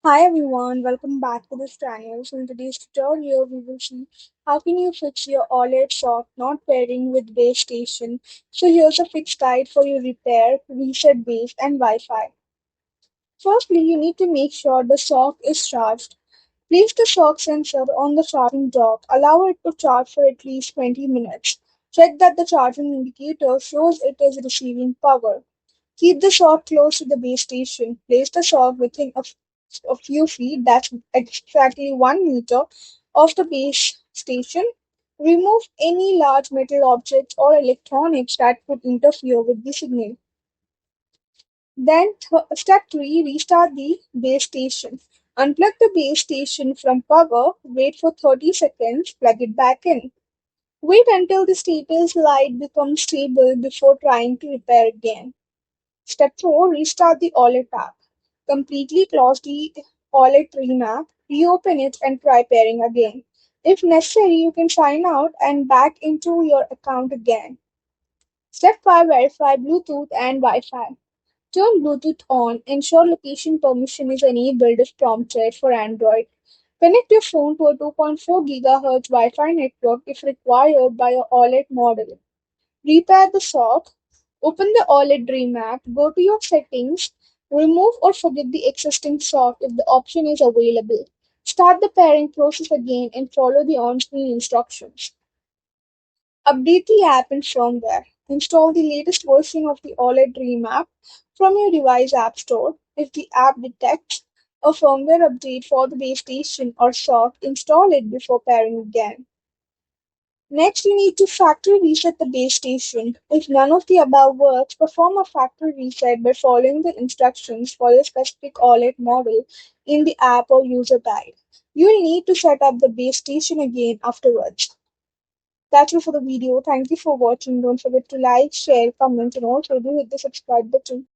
Hi everyone, welcome back to this channel. So in today's tutorial, we will see how can you fix your Owlet Sock not pairing with base station. So here's a fixed guide for your repair, reset base and Wi-Fi. Firstly, you need to make sure the sock is charged. Place the sock sensor on the charging dock. Allow it to charge for at least 20 minutes. Check that the charging indicator shows it is receiving power. Keep the sock close to the base station. Place the sock within a few feet, that's exactly 1 meter, of the base station. Remove any large metal objects or electronics that could interfere with the signal. Then, step 3, restart the base station. Unplug the base station from power, wait for 30 seconds, plug it back in. Wait until the status light becomes stable before trying to repair again. Step 4, restart the Owlet app. Completely close the Owlet Dream app, reopen it and try pairing again. If necessary, you can sign out and back into your account again. Step 5, verify Bluetooth and Wi-Fi. Turn Bluetooth on. Ensure location permission is enabled if prompted for Android. Connect your phone to a 2.4 GHz Wi-Fi network if required by your Owlet model. Repair the sock. Open the Owlet Dream app. Go to your settings. Remove or forget the existing sock if the option is available. Start the pairing process again and follow the on-screen instructions. Update the app and firmware. Install the latest version of the OLED Dream app from your device app store. If the app detects a firmware update for the base station or sock, install it before pairing again. Next, you need to factory reset the base station. If none of the above works, perform a factory reset by following the instructions for your specific OLED model in the app or user guide. You will need to set up the base station again afterwards. That's all for the video. Thank you for watching. Don't forget to like, share, comment, and also do hit the subscribe button.